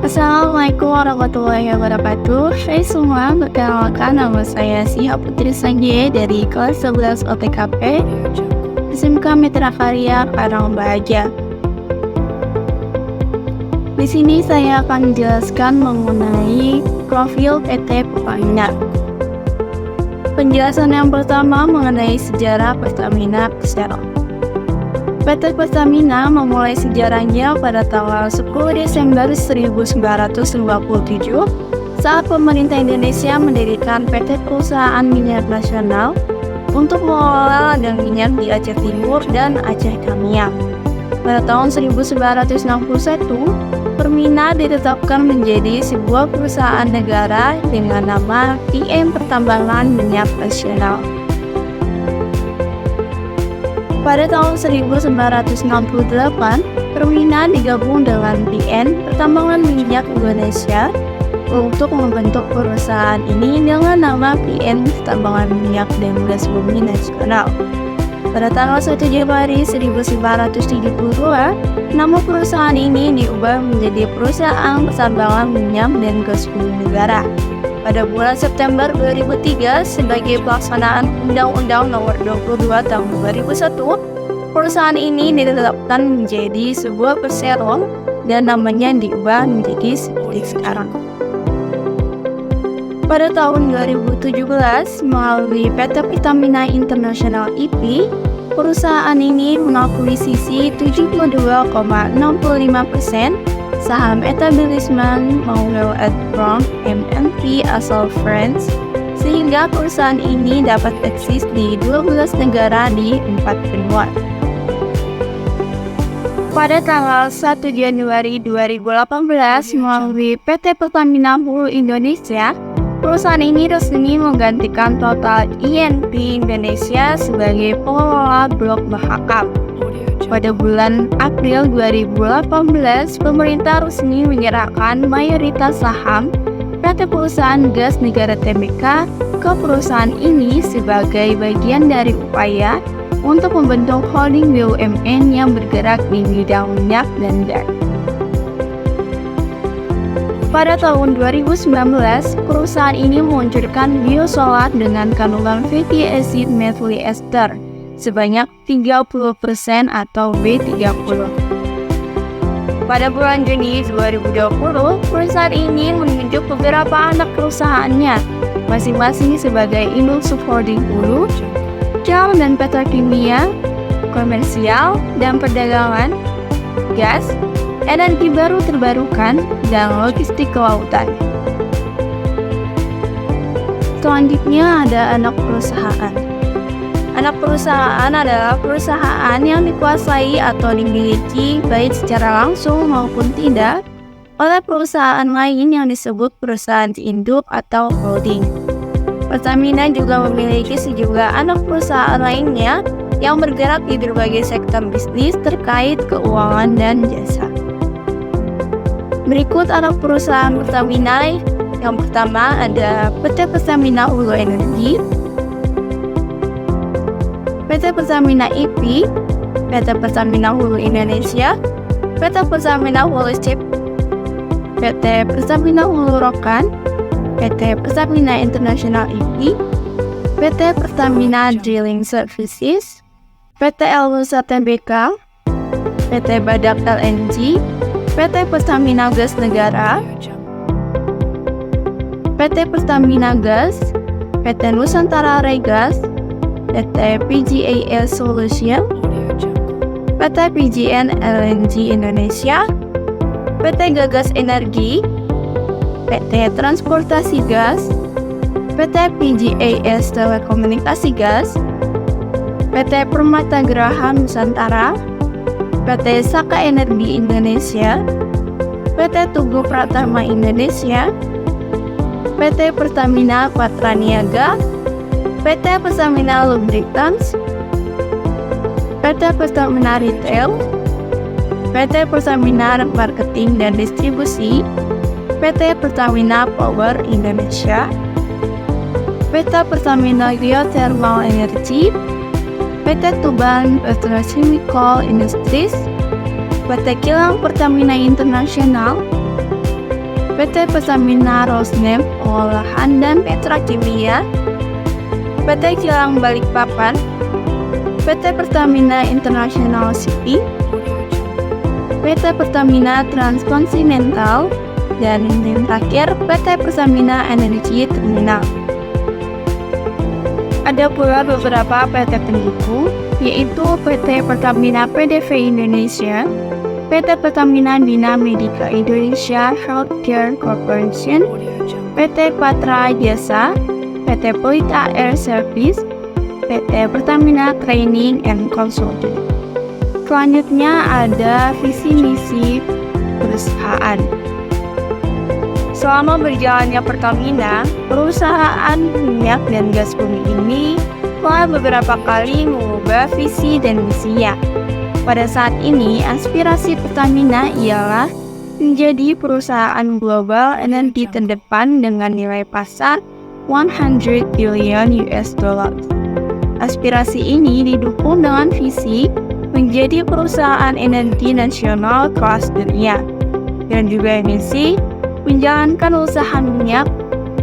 Assalamualaikum warahmatullahi wabarakatuh. Hai semua, perkenalkan nama saya Siha Putri Sangye dari kelas 11 OTKP SMK Mitra Karya Karang Bahagia. Di sini saya akan menjelaskan mengenai profil PT Pertamina. Penjelasan yang pertama mengenai sejarah Pertamina Persero. PT Pertamina memulai sejarahnya pada tanggal 10 Desember 1957 saat pemerintah Indonesia mendirikan PT Perusahaan Minyak Nasional untuk mengelola ladang minyak di Aceh Timur dan Aceh Tamiang. Pada tahun 1961, Permina ditetapkan menjadi sebuah perusahaan negara dengan nama PM Pertambangan Minyak Nasional. Pada tahun 1968, Permina digabung dengan PN Pertambangan Minyak Indonesia untuk membentuk perusahaan ini dengan nama PN Pertambangan Minyak dan Gas Bumi Nasional. Pada tanggal 1 Januari 1972, nama perusahaan ini diubah menjadi Perusahaan Pertambangan Minyak dan Gas Bumi Negara. Pada bulan September 2003, sebagai pelaksanaan Undang-Undang Nomor 22 Tahun 2001, perusahaan ini ditetapkan menjadi sebuah perseroan dan namanya diubah menjadi seperti sekarang. Pada tahun 2017, melalui PT Pertamina International EP, perusahaan ini mengakuisisi 72,65% saham etablissement Maurel & Prom MNP asal France, sehingga perusahaan ini dapat eksis di 12 negara di 4 benua. Pada tanggal 1 Januari 2018, melalui PT Pertamina Hulu Indonesia, perusahaan ini resmi menggantikan Total E&P Indonesia sebagai pengelola Blok Mahakam. Pada bulan April 2018, pemerintah resmi menyerahkan mayoritas saham PT Perusahaan Gas Negara Tbk ke perusahaan ini sebagai bagian dari upaya untuk membentuk holding BUMN yang bergerak di bidang minyak dan gas. Pada tahun 2019, perusahaan ini meluncurkan biosolar dengan kandungan fatty acid methyl ester sebanyak 30% atau B30. Pada bulan Juni 2020, perusahaan ini menunjuk beberapa anak perusahaannya, masing-masing sebagai induk subholding hulu, Jal dan Petrokimia, Komersial dan Perdagangan, Gas, Energi Baru Terbarukan, dan Logistik Kelautan. Selanjutnya ada anak perusahaan. Anak perusahaan adalah perusahaan yang dikuasai atau dimiliki baik secara langsung maupun tidak oleh perusahaan lain yang disebut perusahaan induk atau holding. Pertamina juga memiliki sejumlah anak perusahaan lainnya yang bergerak di berbagai sektor bisnis terkait keuangan dan jasa. Berikut anak perusahaan Pertamina. Yang pertama ada PT Pertamina Hulu Energi, PT Pertamina EP, PT Pertamina Hulu Indonesia, PT Pertamina Hulu Ship, PT Pertamina Hulu Rokan, PT Pertamina International EP, PT Pertamina Drilling Services, PT Elnusa Tbk, PT Badak LNG, PT Pertamina Gas Negara, PT Pertamina Gas, PT Nusantara Regas, PT PGAS Solution, PT PGN LNG Indonesia, PT Gagas Energi, PT Transportasi Gas, PT PGAS Telekomunikasi Gas, PT Permata Graha Nusantara, PT Saka Energi Indonesia, PT Tugu Pratama Indonesia, PT Pertamina Patraniaga, PT Pertamina Lubricants, PT Pertamina Retail, PT Pertamina Marketing dan Distribusi, PT Pertamina Power Indonesia, PT Pertamina Geothermal Energy, PT Tuban Petrochemical Industries, PT Kilang Pertamina International, PT Pertamina Rosneft Pengolahan dan Petrokimia, PT Kilang Balikpapan, PT Pertamina International City, PT Pertamina Transkontinental, dan yang terakhir PT Pertamina Energy Terminal. Ada pula beberapa PT pendukung, yaitu PT Pertamina PDV Indonesia, PT Pertamina Bina Medica Indonesia Healthcare Corporation, PT Patra Jasa, PT Pelita Air Service, PT Pertamina Training and Consulting. Selanjutnya ada visi misi perusahaan. Selama berjalannya Pertamina, perusahaan minyak dan gas bumi ini telah beberapa kali mengubah visi dan misinya. Pada saat ini, aspirasi Pertamina ialah menjadi perusahaan global energi terdepan dengan nilai pasar 100 billion US dollars. Aspirasi ini didukung dengan visi menjadi perusahaan energi nasional kelas dunia, dan juga misi menjalankan usaha minyak,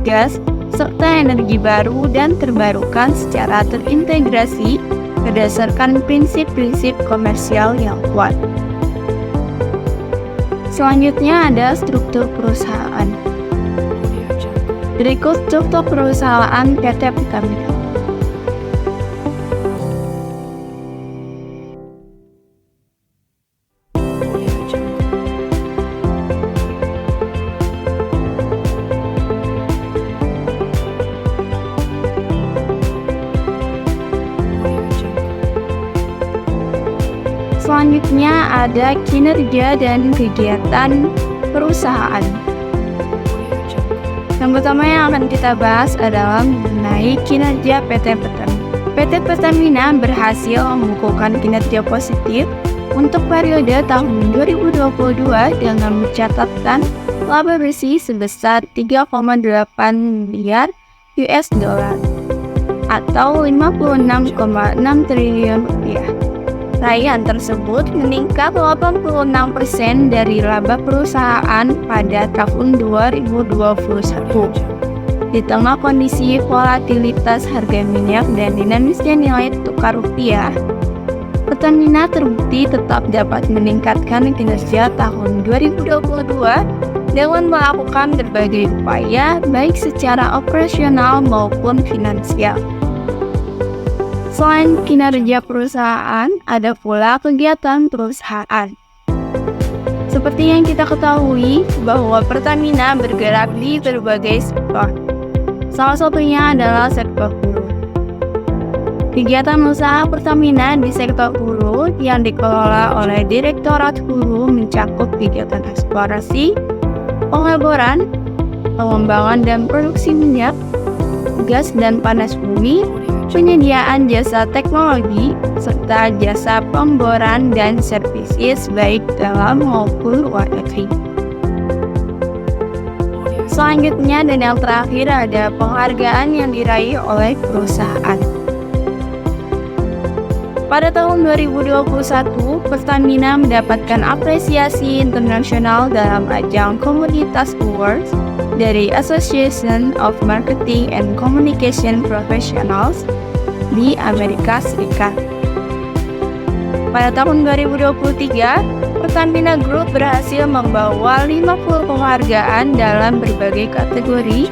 gas, serta energi baru dan terbarukan secara terintegrasi berdasarkan prinsip-prinsip komersial yang kuat. Selanjutnya ada struktur perusahaan. Berikut struktur perusahaan PT Pertamina. Selanjutnya ada kinerja dan kegiatan perusahaan. Yang pertama yang akan kita bahas adalah mengenai kinerja PT Pertamina. PT Pertamina berhasil mengukuhkan kinerja positif untuk periode tahun 2022 dengan mencatatkan laba bersih sebesar 3,8 miliar US dollar atau 56,6 triliun rupiah. Raihan tersebut meningkat 86% dari laba perusahaan pada tahun 2021. Di tengah kondisi volatilitas harga minyak dan dinamisnya nilai tukar rupiah, Pertamina terbukti tetap dapat meningkatkan kinerja tahun 2022 dengan melakukan berbagai upaya baik secara operasional maupun finansial. Selain kinerja perusahaan, ada pula kegiatan perusahaan. Seperti yang kita ketahui bahwa Pertamina bergerak di berbagai sektor. Salah satunya adalah sektor hulu. Kegiatan usaha Pertamina di sektor hulu yang dikelola oleh Direktorat Hulu mencakup kegiatan eksplorasi, pengeboran, pengembangan dan produksi minyak, gas dan panas bumi, penyediaan jasa teknologi, serta jasa pemboran dan services baik dalam maupun luar negeri. Selanjutnya dan yang terakhir ada penghargaan yang diraih oleh perusahaan. Pada tahun 2021, Pertamina mendapatkan apresiasi internasional dalam ajang Komoditas Awards dari Association of Marketing and Communication Professionals di Amerika Serikat. Pada tahun 2023, Pertamina Group berhasil membawa 50 penghargaan dalam berbagai kategori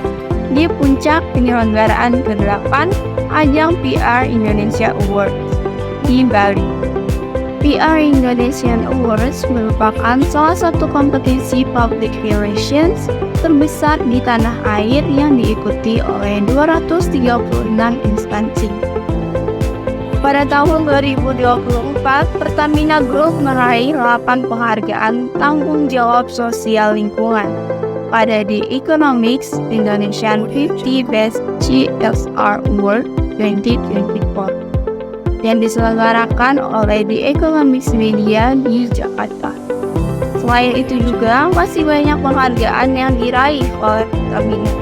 di puncak penyelenggaraan ke-8 ajang PR Indonesia Awards di Bali. PR Indonesian Awards merupakan salah satu kompetisi public relations terbesar di tanah air yang diikuti oleh 236 instansi. Pada tahun 2024, Pertamina Group meraih 8 penghargaan tanggung jawab sosial lingkungan pada The Economics Indonesian 50 Best CSR Award 2024 yang diselenggarakan oleh The Economics Media di Jakarta. Selain itu juga masih banyak penghargaan yang diraih oleh Pertamina,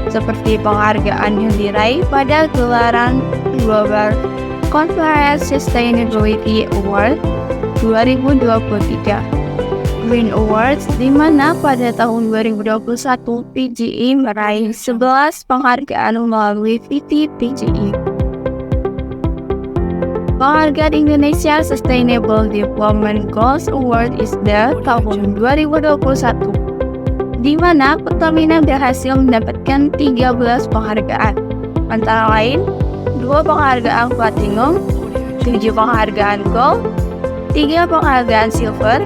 seperti penghargaan yang diraih pada gelaran Global Corporate Sustainability Award 2023, Green Awards, di mana pada tahun 2021 PGE meraih 11 penghargaan melalui VT PGE. Penghargaan Indonesia Sustainable Development Goals Award ISDA tahun 2021, di mana Pertamina berhasil mendapatkan 13 penghargaan, antara lain 2 penghargaan Platinum, 7 penghargaan Gold, 3 penghargaan Silver,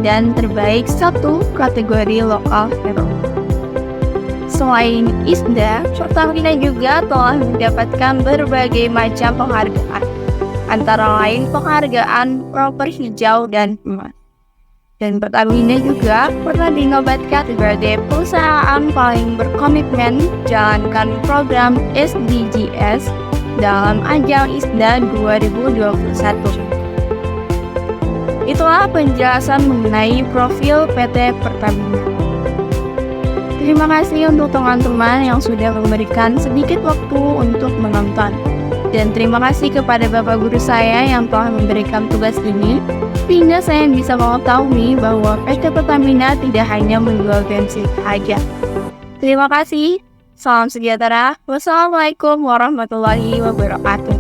dan terbaik 1 kategori Lokal Hero. Selain ISDA, Pertamina juga telah mendapatkan berbagai macam penghargaan, antara lain penghargaan Proper Hijau dan Emas. Dan Pertamina juga pernah dinobatkan sebagai perusahaan paling berkomitmen jalankan program SDGs dalam ajang ISDA 2021. Itulah penjelasan mengenai profil PT Pertamina. Terima kasih untuk teman-teman yang sudah memberikan sedikit waktu untuk menonton. Dan terima kasih kepada Bapak Guru saya yang telah memberikan tugas ini, sehingga saya bisa mengetahui bahwa PT Pertamina tidak hanya menjual bensin saja. Terima kasih. Salam sejahtera. Wassalamualaikum warahmatullahi wabarakatuh.